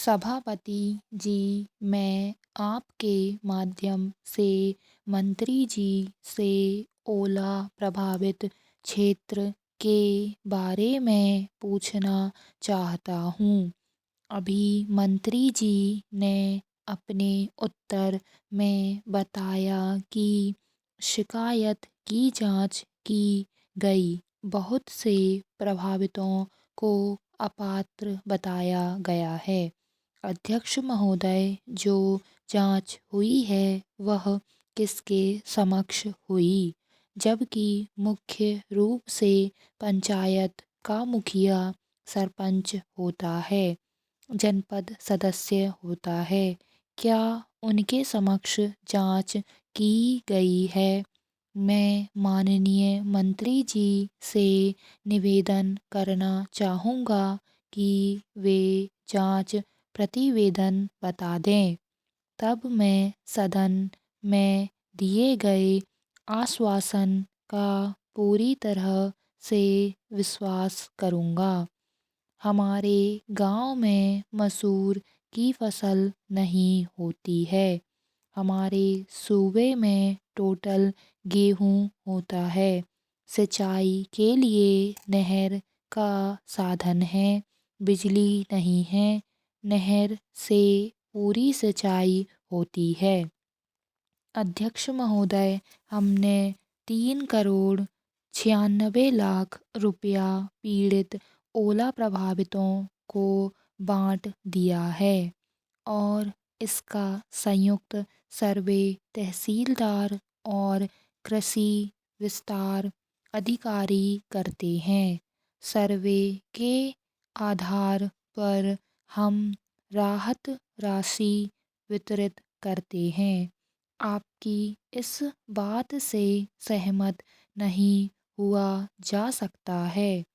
सभापति जी, मैं आपके माध्यम से मंत्री जी से ओला प्रभावित क्षेत्र के बारे में पूछना चाहता हूँ। अभी मंत्री जी ने अपने उत्तर में बताया कि शिकायत की जांच की गई। बहुत से प्रभावितों को अपात्र बताया गया है। अध्यक्ष महोदय, जो जांच हुई है वह किसके समक्ष हुई? जबकि मुख्य रूप से पंचायत का मुखिया सरपंच होता है, जनपद सदस्य होता है। क्या उनके समक्ष जांच की गई है? मैं माननीय मंत्री जी से निवेदन करना चाहूँगा कि वे जांच प्रतिवेदन बता दें। तब मैं सदन में दिए गए आश्वासन का पूरी तरह से विश्वास करूँगा। हमारे गांव में मसूर की फसल नहीं होती है। हमारे सूबे में टोटल गेहूं होता है। सिंचाई के लिए नहर का साधन है, बिजली नहीं है। नहर से पूरी सिंचाई होती है। अध्यक्ष महोदय, हमने 3,96,00,000 रुपया पीड़ित ओला प्रभावितों को बांट दिया है और इसका संयुक्त सर्वे तहसीलदार और कृषि विस्तार अधिकारी करते हैं। सर्वे के आधार पर हम राहत राशि वितरित करते हैं। आपकी इस बात से सहमत नहीं हुआ जा सकता है।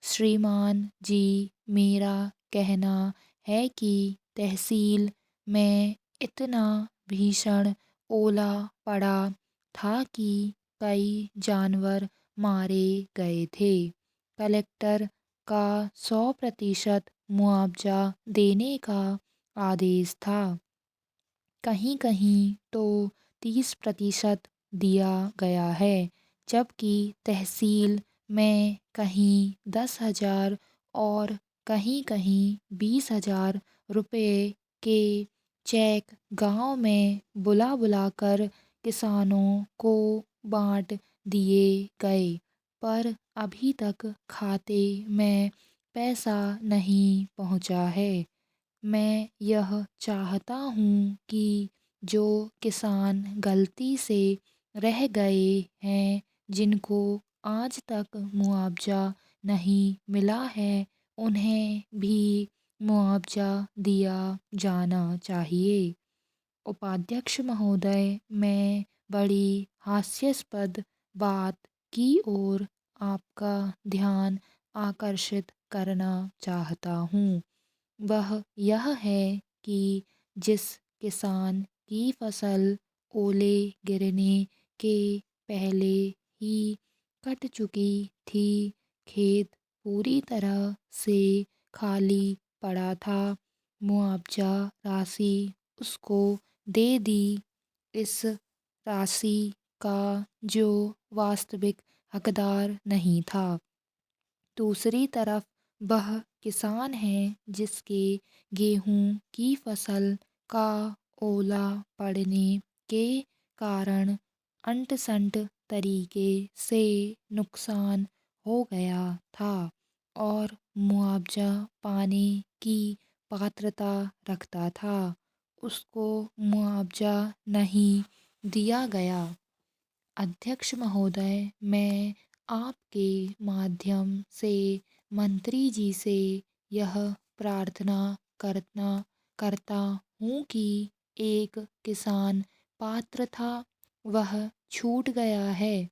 श्रीमान जी, मेरा कहना है कि तहसील में इतना भीषण ओला पड़ा था कि कई जानवर मारे गए थे। कलेक्टर का 100% मुआवजा देने का आदेश था। कहीं कहीं तो 30% दिया गया है, जबकि तहसील में कहीं 10,000 और कहीं कहीं 20,000 रुपये के चेक गांव में बुला बुलाकर किसानों को बांट दिए गए, पर अभी तक खाते में पैसा नहीं पहुंचा है। मैं यह चाहता हूँ कि जो किसान गलती से रह गए हैं, जिनको आज तक मुआवजा नहीं मिला है, उन्हें भी मुआवजा दिया जाना चाहिए। उपाध्यक्ष महोदय, मैं बड़ी हास्यास्पद बात की ओर आपका ध्यान आकर्षित करना चाहता हूँ। वह यह है कि जिस किसान की फसल ओले गिरने के पहले ही कट चुकी थी, खेत पूरी तरह से खाली पड़ा था, मुआवजा राशि उसको दे दी। इस राशि का जो वास्तविक हकदार नहीं था। दूसरी तरफ वह किसान है जिसके गेहूं की फसल का ओला पड़ने के कारण अंट-संट तरीके से नुकसान हो गया था और मुआवजा पाने की पात्रता रखता था। उसको मुआवजा नहीं दिया गया। अध्यक्ष महोदय, मैं आपके माध्यम से मंत्री जी से यह प्रार्थना करना करता हूँ कि एक किसान पात्र था, वह छूट गया है,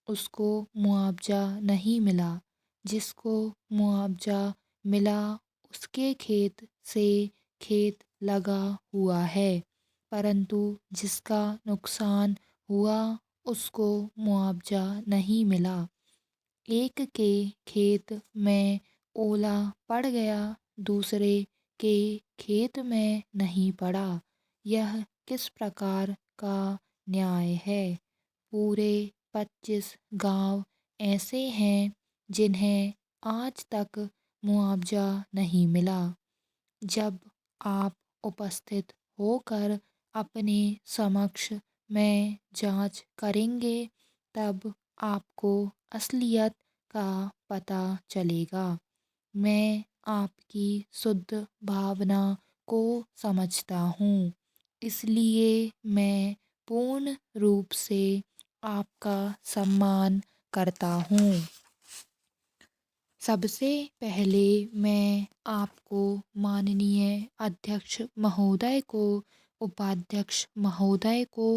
उसको मुआवजा नहीं मिला। जिसको मुआवजा मिला उसके खेत से खेत लगा हुआ है, परंतु जिसका नुकसान हुआ उसको मुआवजा नहीं मिला। एक के खेत में ओला पड़ गया, दूसरे के खेत में नहीं पड़ा। यह किस प्रकार का न्याय है? पूरे 25 गांव ऐसे हैं जिन्हें आज तक मुआवजा नहीं मिला। जब आप उपस्थित होकर अपने समक्ष में जांच करेंगे तब आपको असलियत का पता चलेगा। मैं आपकी शुद्ध भावना को समझता हूँ, इसलिए मैं पूर्ण रूप से आपका सम्मान करता हूँ। सबसे पहले मैं आपको माननीय अध्यक्ष महोदय को, उपाध्यक्ष महोदय को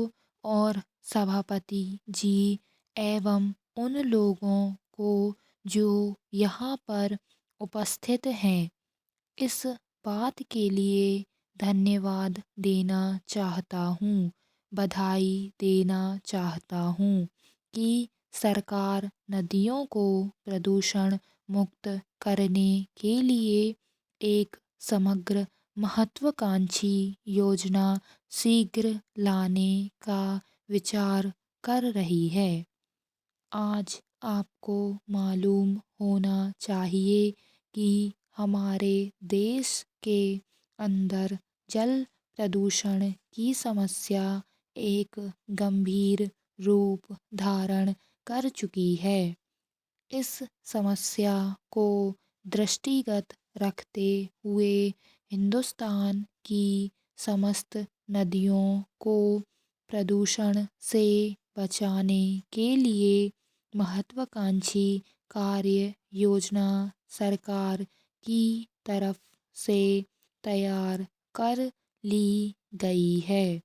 और सभापति जी एवं उन लोगों को जो यहाँ पर उपस्थित हैं, इस बात के लिए धन्यवाद देना चाहता हूँ, बधाई देना चाहता हूँ कि सरकार नदियों को प्रदूषण मुक्त करने के लिए एक समग्र महत्वाकांक्षी योजना शीघ्र लाने का विचार कर रही है। आज आपको मालूम होना चाहिए कि हमारे देश के अंदर जल प्रदूषण की समस्या एक गंभीर रूप धारण कर चुकी है। इस समस्या को दृष्टिगत रखते हुए हिंदुस्तान की समस्त नदियों को प्रदूषण से बचाने के लिए महत्वाकांक्षी कार्य योजना सरकार की तरफ से तैयार कर ली गई है।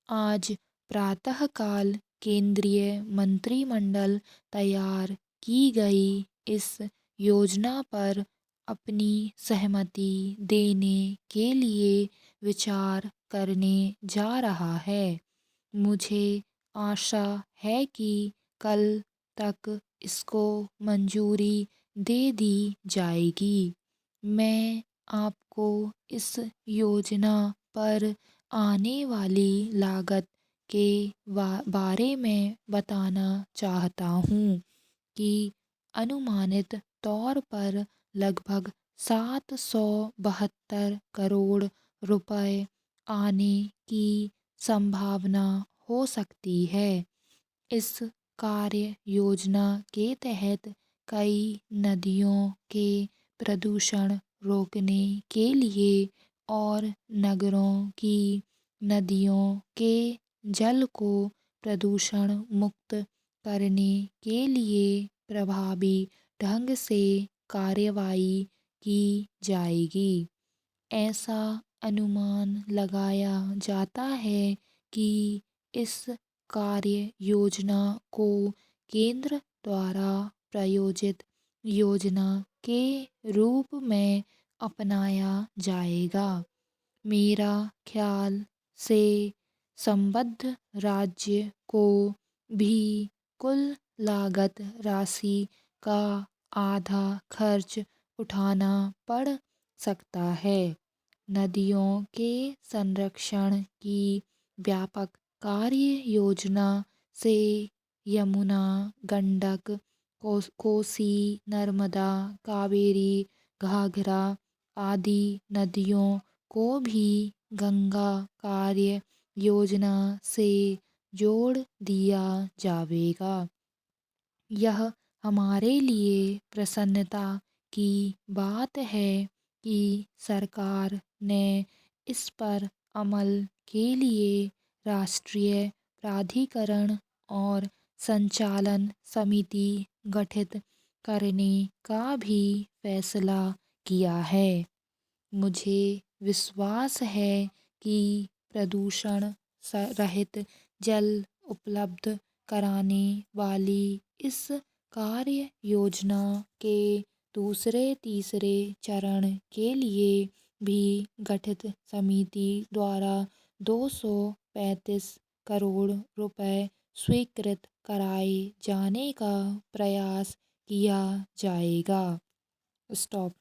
आज प्रातःकाल केंद्रीय मंत्रिमंडल तैयार की गई इस योजना पर अपनी सहमति देने के लिए विचार करने जा रहा है। मुझे आशा है कि कल तक इसको मंजूरी दे दी जाएगी। मैं आपको इस योजना पर आने वाली लागत के बारे में बताना चाहता हूँ कि अनुमानित तौर पर लगभग 772 करोड़ रुपए आने की संभावना हो सकती है। इस कार्य योजना के तहत कई नदियों के प्रदूषण रोकने के लिए और नगरों की नदियों के जल को प्रदूषण मुक्त करने के लिए प्रभावी ढंग से कार्रवाई की जाएगी। ऐसा अनुमान लगाया जाता है कि इस कार्य योजना को केंद्र द्वारा प्रायोजित योजना के रूप में अपनाया जाएगा। मेरा ख्याल से संबद्ध राज्य को भी कुल लागत राशि का आधा खर्च उठाना पड़ सकता है। नदियों के संरक्षण की व्यापक कार्य योजना से यमुना, गंडक, कोसी, नर्मदा, कावेरी, घाघरा आदि नदियों को भी गंगा कार्य योजना से जोड़ दिया जाएगा। यह हमारे लिए प्रसन्नता की बात है कि सरकार ने इस पर अमल के लिए राष्ट्रीय प्राधिकरण और संचालन समिति गठित करने का भी फैसला किया है। मुझे विश्वास है कि प्रदूषण रहित जल उपलब्ध कराने वाली इस कार्य योजना के दूसरे तीसरे चरण के लिए भी गठित समिति द्वारा 235 करोड़ रुपए स्वीकृत कराए जाने का प्रयास किया जाएगा। स्टॉप।